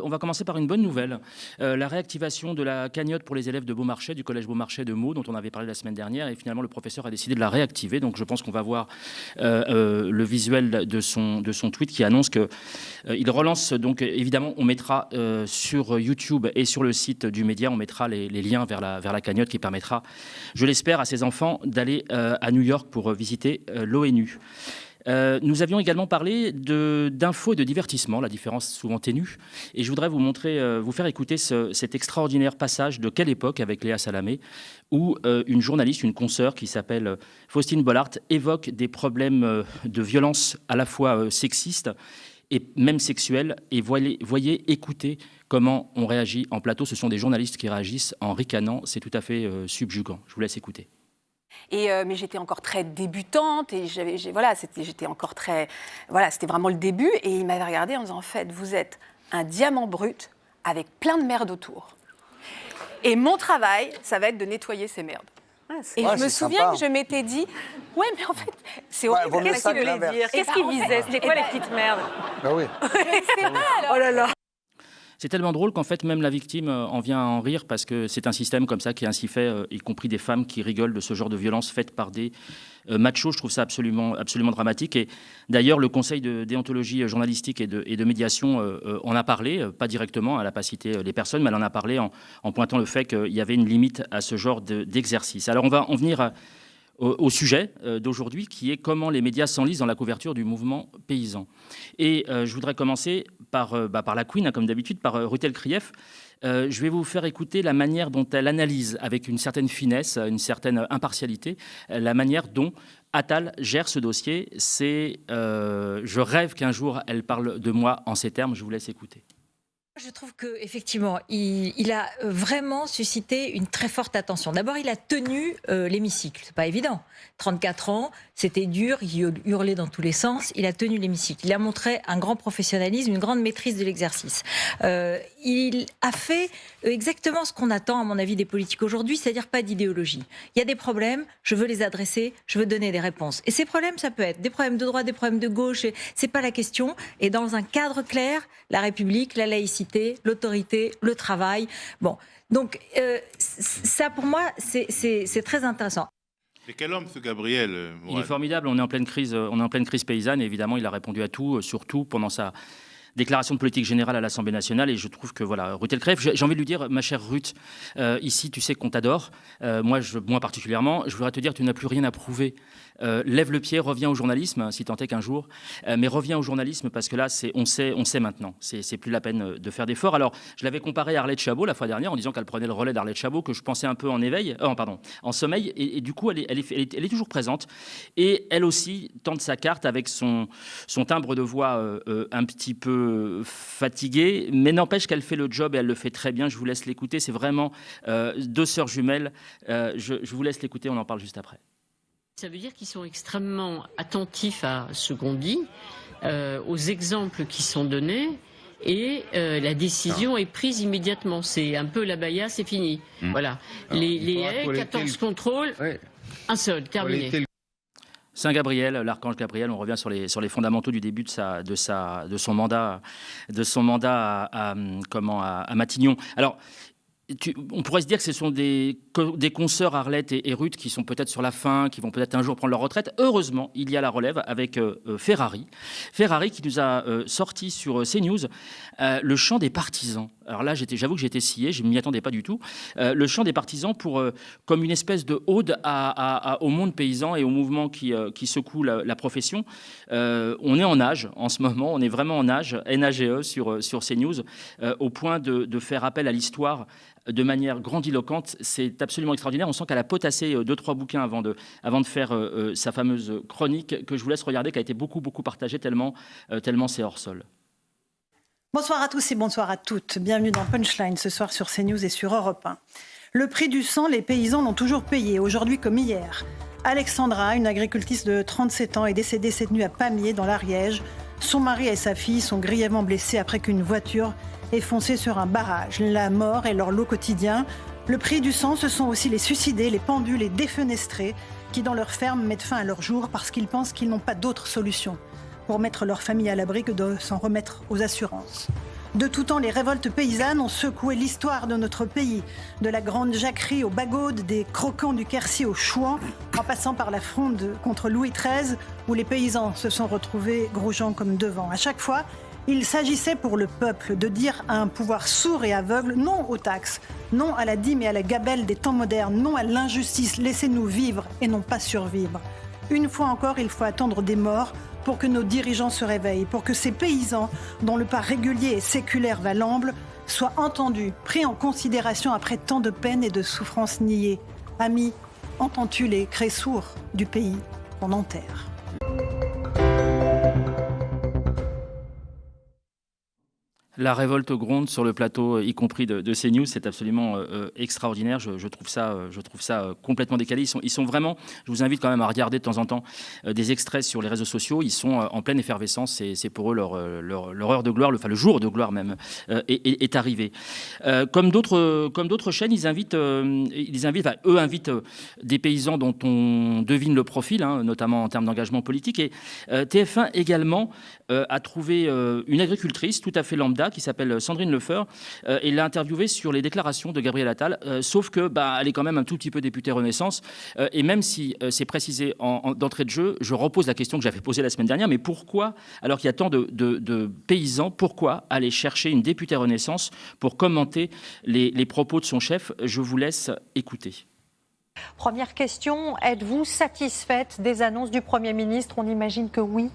on va commencer par une bonne nouvelle. La réactivation de la cagnotte pour les élèves de Beaumarchais, du collège Beaumarchais de Meaux, dont on avait parlé la semaine dernière. Et finalement, le professeur a décidé de la réactiver. Donc, je pense qu'on va voir le visuel de son tweet qui annonce qu'il relance. Donc, évidemment, on mettra sur YouTube et sur le site du média, on mettra les liens vers la cagnotte qui permettra, je l'espère, à ces enfants d'aller à New York pour visiter l'ONU. Nous avions également parlé d'infos et de divertissement, la différence souvent ténue. Et je voudrais vous faire écouter cet extraordinaire passage de Quelle époque avec Léa Salamé, où une journaliste, une consoeur qui s'appelle Faustine Bollard, évoque des problèmes de violence à la fois sexistes et même sexuelles. Et voyez, écoutez comment on réagit en plateau. Ce sont des journalistes qui réagissent en ricanant. C'est tout à fait subjugant. Je vous laisse écouter. Mais j'étais encore très débutante et j'étais encore très... Voilà, c'était vraiment le début. Et il m'avait regardé en disant, en fait, vous êtes un diamant brut avec plein de merde autour. Et mon travail, ça va être de nettoyer ces merdes. Et je me souviens que je m'étais dit, ouais, mais en fait, c'est horrible. Qu'est-ce qu'il voulait dire? Qu'est-ce qu'il visait? C'était quoi les petites merdes? Ben oui. Oh là là. C'est tellement drôle qu'en fait, même la victime en vient à en rire parce que c'est un système comme ça qui est ainsi fait, y compris des femmes qui rigolent de ce genre de violence faite par des machos. Je trouve ça absolument dramatique. Et d'ailleurs, le Conseil de déontologie journalistique et de médiation en a parlé, pas directement, elle n'a pas cité les personnes, mais elle en a parlé en pointant le fait qu'il y avait une limite à ce genre d'exercice. Alors, on va en venir au sujet d'aujourd'hui, qui est comment les médias s'enlisent dans la couverture du mouvement paysan. Et je voudrais commencer par la Queen, comme d'habitude, par Ruth Krief. Je vais vous faire écouter la manière dont elle analyse, avec une certaine finesse, une certaine impartialité, la manière dont Attal gère ce dossier. Je rêve qu'un jour, elle parle de moi en ces termes. Je vous laisse écouter. Je trouve qu'effectivement, il a vraiment suscité une très forte attention. D'abord, il a tenu l'hémicycle. C'est pas évident. 34 ans, c'était dur, il hurlait dans tous les sens. Il a tenu l'hémicycle. Il a montré un grand professionnalisme, une grande maîtrise de l'exercice. Il a fait exactement ce qu'on attend, à mon avis, des politiques aujourd'hui, c'est-à-dire pas d'idéologie. Il y a des problèmes, je veux les adresser, je veux donner des réponses. Et ces problèmes, ça peut être des problèmes de droite, des problèmes de gauche, c'est pas la question. Et dans un cadre clair, la République, la laïcité, l'autorité, le travail. Bon, donc ça pour moi c'est très intéressant. C'est quel homme ce Gabriel Mourad? Il est formidable. On est en pleine crise paysanne. Et évidemment, il a répondu à tout, surtout pendant sa déclaration de politique générale à l'Assemblée nationale. Et je trouve que voilà, Ruth Krief, j'ai envie de lui dire, ma chère Ruth, ici, tu sais qu'on t'adore. Moi particulièrement, je voudrais te dire, tu n'as plus rien à prouver. Lève le pied, reviens au journalisme, si tant est qu'un jour. Mais reviens au journalisme parce que là, on sait maintenant. C'est plus la peine de faire d'efforts. Alors, je l'avais comparé à Arlette Chabot la fois dernière en disant qu'elle prenait le relais d'Arlette Chabot, que je pensais un peu en sommeil. Et du coup, elle est toujours présente. Et elle aussi tente sa carte avec son timbre de voix un petit peu fatigué. Mais n'empêche qu'elle fait le job et elle le fait très bien. Je vous laisse l'écouter. C'est vraiment deux sœurs jumelles. Je vous laisse l'écouter. On en parle juste après. Ça veut dire qu'ils sont extrêmement attentifs à ce qu'on dit, aux exemples qui sont donnés, et la décision est prise immédiatement. C'est un peu la baya, c'est fini. Voilà. Alors, les haies, 14 contrôles, un seul, terminé. Saint Gabriel, l'archange Gabriel, on revient sur les fondamentaux du début de son mandat à Matignon. Alors, on pourrait se dire que ce sont des consoeurs Arlette et Ruth qui sont peut-être sur la fin, qui vont peut-être un jour prendre leur retraite. Heureusement, il y a la relève avec Ferrari qui nous a sorti sur CNews le chant des partisans. Alors là, j'avoue que j'étais scié, je ne m'y attendais pas du tout. Le chant des partisans comme une espèce de ode au monde paysan et au mouvement qui secoue la profession. On est en nage en ce moment, on est vraiment en nage, NAGE sur CNews, au point de faire appel à l'histoire de manière grandiloquente. C'est absolument extraordinaire. On sent qu'elle a potassé 2-3 bouquins avant de faire sa fameuse chronique que je vous laisse regarder, qui a été beaucoup partagée tellement c'est hors sol. Bonsoir à tous et bonsoir à toutes. Bienvenue dans Punchline ce soir sur CNews et sur Europe 1. Le prix du sang, les paysans l'ont toujours payé, aujourd'hui comme hier. Alexandra, une agricultrice de 37 ans, est décédée cette nuit à Pamiers, dans l'Ariège. Son mari et sa fille sont grièvement blessés après qu'une voiture ait foncé sur un barrage. La mort est leur lot quotidien. Le prix du sang, ce sont aussi les suicidés, les pendus, les défenestrés, qui dans leur ferme mettent fin à leur jour parce qu'ils pensent qu'ils n'ont pas d'autre solution pour mettre leur famille à l'abri que de s'en remettre aux assurances. De tout temps, les révoltes paysannes ont secoué l'histoire de notre pays. De la Grande Jacquerie au Bagaude, des croquants du Quercy au Chouan, en passant par la fronde contre Louis XIII, où les paysans se sont retrouvés grougeant comme devant. À chaque fois, il s'agissait pour le peuple de dire à un pouvoir sourd et aveugle non aux taxes, non à la dîme et à la gabelle des temps modernes, non à l'injustice, laissez-nous vivre et non pas survivre. Une fois encore, il faut attendre des morts pour que nos dirigeants se réveillent, pour que ces paysans, dont le pas régulier et séculaire va l'amble, soient entendus, pris en considération après tant de peines et de souffrances niées. Amis, entends-tu les cris sourds du pays qu'on enterre ? La révolte gronde sur le plateau, y compris de CNews, c'est absolument extraordinaire. Je trouve ça complètement décalé. Ils sont vraiment. Je vous invite quand même à regarder de temps en temps des extraits sur les réseaux sociaux. Ils sont en pleine effervescence. C'est pour eux leur heure de gloire, le jour de gloire même est arrivé. Comme d'autres chaînes, eux invitent des paysans dont on devine le profil, hein, notamment en termes d'engagement politique. Et TF1 également a trouvé une agricultrice tout à fait lambda qui s'appelle Sandrine Lefeur et l'a interviewée sur les déclarations de Gabriel Attal, sauf que elle est quand même un tout petit peu députée Renaissance et même si c'est précisé d'entrée de jeu, je repose la question que j'avais posée la semaine dernière, mais pourquoi, alors qu'il y a tant de paysans, pourquoi aller chercher une députée Renaissance pour commenter les propos de son chef? Je vous laisse écouter. Première question, êtes-vous satisfaite des annonces du Premier ministre? On imagine que oui.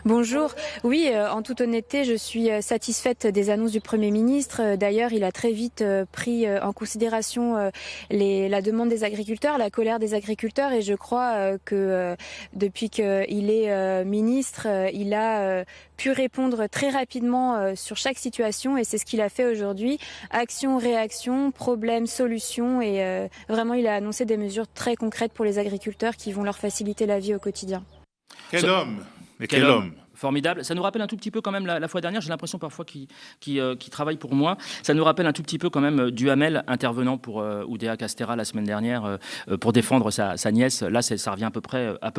Bonjour. Oui, en toute honnêteté, je suis satisfaite des annonces du Premier ministre. D'ailleurs, il a très vite pris en considération la demande des agriculteurs, la colère des agriculteurs. Et je crois que depuis qu'il est ministre, il a pu répondre très rapidement sur chaque situation. Et c'est ce qu'il a fait aujourd'hui. Action, réaction, problème, solution. Et vraiment, il a annoncé des mesures très concrètes pour les agriculteurs qui vont leur faciliter la vie au quotidien. Quel homme! Mais quel homme! Formidable. Ça nous rappelle un tout petit peu quand même la fois dernière, j'ai l'impression parfois qu'il travaille pour moi, ça nous rappelle un tout petit peu quand même Duhamel intervenant pour Oudéa Castéra la semaine dernière pour défendre sa nièce. Là, ça revient à peu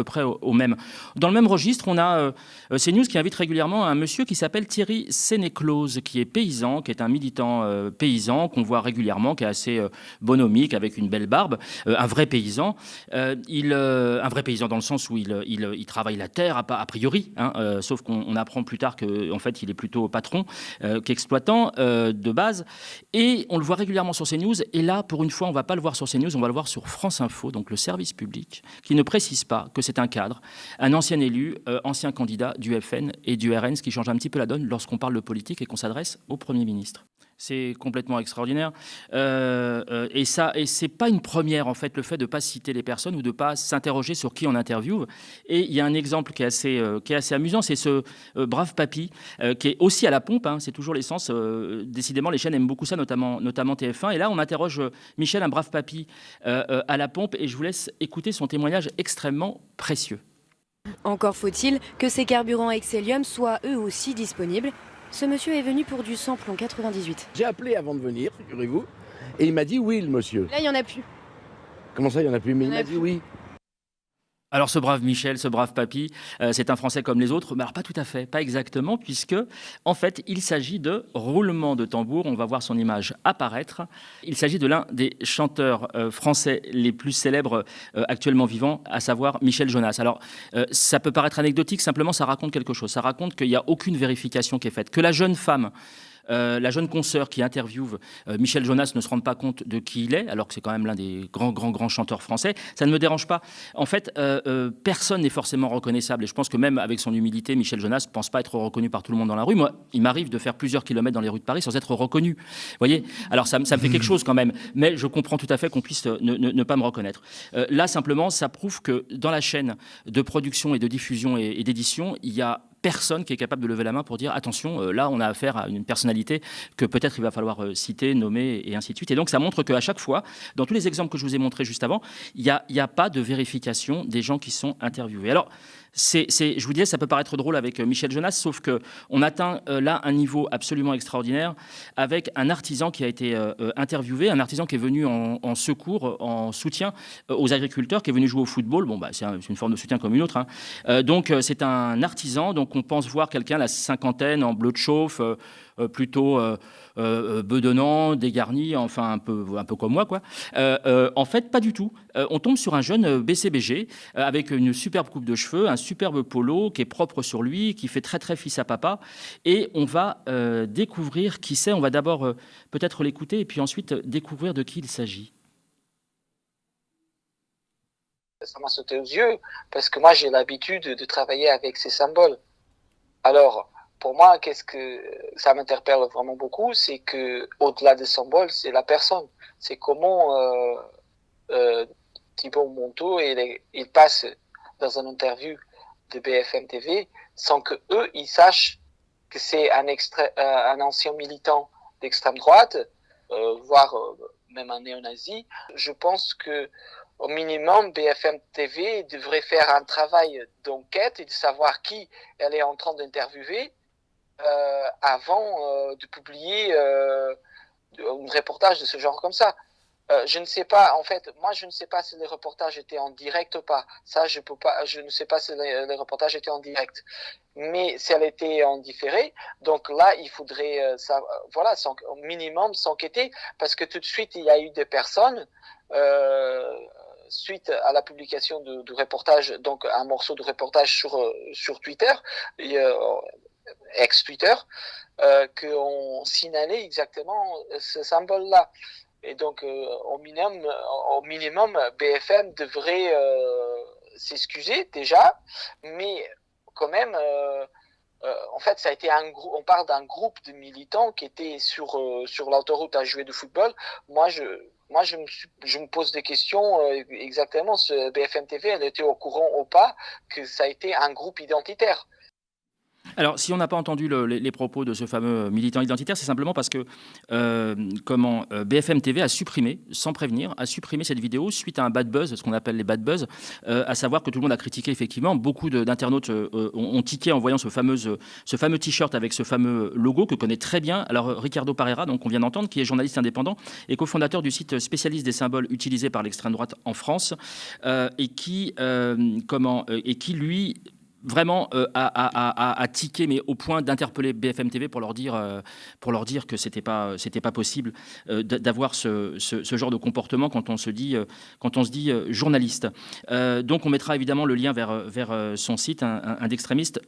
près au même. Dans le même registre, on a CNews qui invite régulièrement un monsieur qui s'appelle Thierry Sénéclose, qui est paysan, qui est un militant paysan qu'on voit régulièrement, qui est assez bonhomique, avec une belle barbe, un vrai paysan. Un vrai paysan dans le sens où il travaille la terre, a priori, hein, sauf qu'on apprend plus tard qu'en fait, il est plutôt patron qu'exploitant de base. Et on le voit régulièrement sur CNews. Et là, pour une fois, on ne va pas le voir sur CNews, on va le voir sur France Info, donc le service public, qui ne précise pas que c'est un cadre, un ancien élu, ancien candidat du FN et du RN, ce qui change un petit peu la donne lorsqu'on parle de politique et qu'on s'adresse au Premier ministre. C'est complètement extraordinaire. Et c'est pas une première, en fait, le fait de ne pas citer les personnes ou de ne pas s'interroger sur qui on interviewe. Et il y a un exemple qui est assez amusant, c'est ce brave papy qui est aussi à la pompe, hein, c'est toujours l'essence. Décidément, les chaînes aiment beaucoup ça, notamment TF1. Et là, on interroge Michel, un brave papy, à la pompe. Et je vous laisse écouter son témoignage extrêmement précieux. Encore faut-il que ces carburants Excellium soient eux aussi disponibles. Ce monsieur est venu pour du samplon 98. J'ai appelé avant de venir, figurez-vous, et il m'a dit oui, le monsieur. Là, il n'y en a plus. Comment ça, il n'y en a plus? Mais il m'a dit oui. Alors ce brave Michel, ce brave papy, c'est un Français comme les autres, mais alors pas tout à fait, pas exactement, puisque en fait il s'agit de roulement de tambour. On va voir son image apparaître. Il s'agit de l'un des chanteurs français les plus célèbres actuellement vivants, à savoir Michel Jonas. Alors ça peut paraître anecdotique, simplement ça raconte quelque chose. Ça raconte qu'il n'y a aucune vérification qui est faite, que la jeune femme, la jeune consoeur qui interviewe Michel Jonas ne se rend pas compte de qui il est, alors que c'est quand même l'un des grands chanteurs français. Ça ne me dérange pas. En fait, personne n'est forcément reconnaissable. Et je pense que même avec son humilité, Michel Jonas ne pense pas être reconnu par tout le monde dans la rue. Moi, il m'arrive de faire plusieurs kilomètres dans les rues de Paris sans être reconnu. Vous voyez ? Alors ça me fait quelque chose quand même. Mais je comprends tout à fait qu'on puisse ne pas me reconnaître. Là, simplement, ça prouve que dans la chaîne de production et de diffusion et d'édition, il y a personne qui est capable de lever la main pour dire attention, là on a affaire à une personnalité que peut-être il va falloir citer, nommer et ainsi de suite. Et donc ça montre qu'à chaque fois, dans tous les exemples que je vous ai montrés juste avant, il n'y a pas de vérification des gens qui sont interviewés. Alors je vous disais, ça peut paraître drôle avec Michel Jonas, sauf qu'on atteint là un niveau absolument extraordinaire avec un artisan qui a été interviewé, un artisan qui est venu en secours, en soutien aux agriculteurs, qui est venu jouer au football. Bon, c'est une forme de soutien comme une autre. Hein. Donc, c'est un artisan. Donc, on pense voir quelqu'un, la cinquantaine, en bleu de chauffe, plutôt bedonnant, dégarni, enfin un peu comme moi, quoi. En fait, pas du tout. On tombe sur un jeune BCBG avec une superbe coupe de cheveux, un superbe polo qui est propre sur lui, qui fait très très fils à papa. Et on va découvrir qui c'est. On va d'abord peut-être l'écouter et puis ensuite découvrir de qui il s'agit. Ça m'a sauté aux yeux parce que moi j'ai l'habitude de travailler avec ces symboles. Alors, pour moi, qu'est-ce que ça m'interpelle vraiment beaucoup, c'est que au-delà des symboles, c'est la personne. C'est comment Thibault Monteau il passe dans une interview de BFM TV sans que eux ils sachent que c'est un ancien militant d'extrême droite, voire même un néo-nazi. Je pense que au minimum, BFM TV devrait faire un travail d'enquête et de savoir qui elle est en train d'interviewer avant de publier un reportage de ce genre comme ça. Je ne sais pas, en fait, moi je ne sais pas si les reportages étaient en direct ou pas. Ça, je ne sais pas si les reportages étaient en direct. Mais si elle était en différé, donc là, il faudrait, au minimum s'enquêter, parce que tout de suite, il y a eu des personnes, suite à la publication du reportage, donc un morceau de reportage sur Twitter, ex-Twitter, qu'on signalait exactement ce symbole-là. Et donc, au minimum, BFM devrait s'excuser déjà, mais quand même, en fait, ça a été on parle d'un groupe de militants qui étaient sur l'autoroute à jouer du football. Moi, je me pose des questions exactement. Ce BFM TV, elle était au courant ou pas que ça a été un groupe identitaire. Alors, si on n'a pas entendu les propos de ce fameux militant identitaire, c'est simplement parce que BFM TV a supprimé, sans prévenir, cette vidéo suite à un bad buzz, ce qu'on appelle les bad buzz, à savoir que tout le monde a critiqué effectivement. Beaucoup d'internautes ont tiqué en voyant ce fameux t-shirt avec ce fameux logo que connaît très bien. Alors, Ricardo Pereira, donc on vient d'entendre, qui est journaliste indépendant et cofondateur du site spécialiste des symboles utilisés par l'extrême droite en France, et qui lui vraiment à tiquer, mais au point d'interpeller BFM TV pour leur dire que c'était pas possible d'avoir ce genre de comportement quand on se dit journaliste. Donc on mettra évidemment le lien vers son site, un d'extrémiste,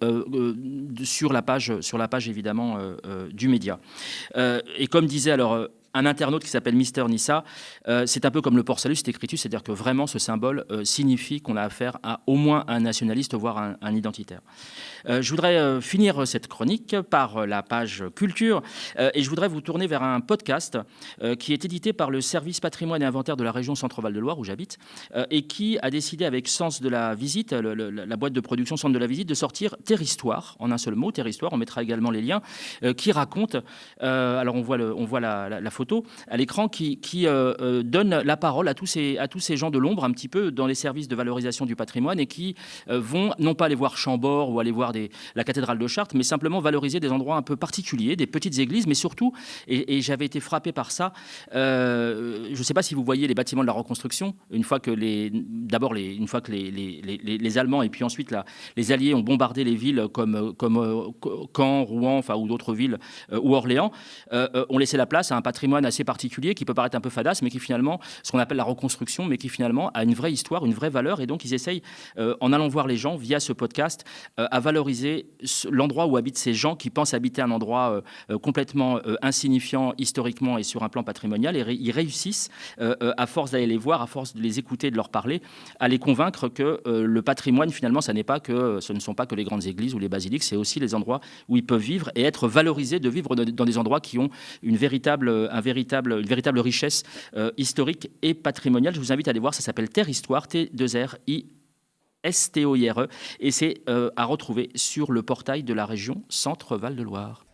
sur la page évidemment du média. Et comme disait alors un internaute qui s'appelle Mister Nissa, c'est un peu comme le port salut, c'est écrit, c'est-à-dire que vraiment ce symbole signifie qu'on a affaire à au moins un nationaliste, voire un identitaire. Je voudrais finir cette chronique par la page culture et je voudrais vous tourner vers un podcast qui est édité par le service patrimoine et inventaire de la région Centre-Val de Loire où j'habite et qui a décidé avec Sens de la Visite, la boîte de production Centre de la Visite, de sortir Terre-Histoire, en un seul mot, Terre-Histoire, on mettra également les liens, qui raconte, alors on voit la photo à l'écran qui donne la parole à tous ces gens de l'ombre un petit peu dans les services de valorisation du patrimoine et qui vont non pas aller voir Chambord ou aller voir la cathédrale de Chartres, mais simplement valoriser des endroits un peu particuliers, des petites églises, mais surtout, et j'avais été frappé par ça, je ne sais pas si vous voyez les bâtiments de la reconstruction, une fois que les Allemands et puis ensuite les Alliés ont bombardé les villes comme Caen, Rouen, enfin, ou d'autres villes, ou Orléans, ont laissé la place à un patrimoine assez particulier qui peut paraître un peu fadasse, mais qui finalement, ce qu'on appelle la reconstruction, mais qui finalement a une vraie histoire, une vraie valeur, et donc ils essayent, en allant voir les gens via ce podcast, à valoriser l'endroit où habitent ces gens qui pensent habiter un endroit complètement insignifiant historiquement et sur un plan patrimonial, et ils réussissent, à force d'aller les voir, à force de les écouter, de leur parler, à les convaincre que le patrimoine, finalement, ce ne sont pas que les grandes églises ou les basiliques, c'est aussi les endroits où ils peuvent vivre et être valorisés, de vivre dans des endroits qui ont une véritable richesse historique et patrimoniale. Je vous invite à aller voir, ça s'appelle Terre-Histoire, T2RISTOIRE, et c'est à retrouver sur le portail de la région Centre-Val de Loire.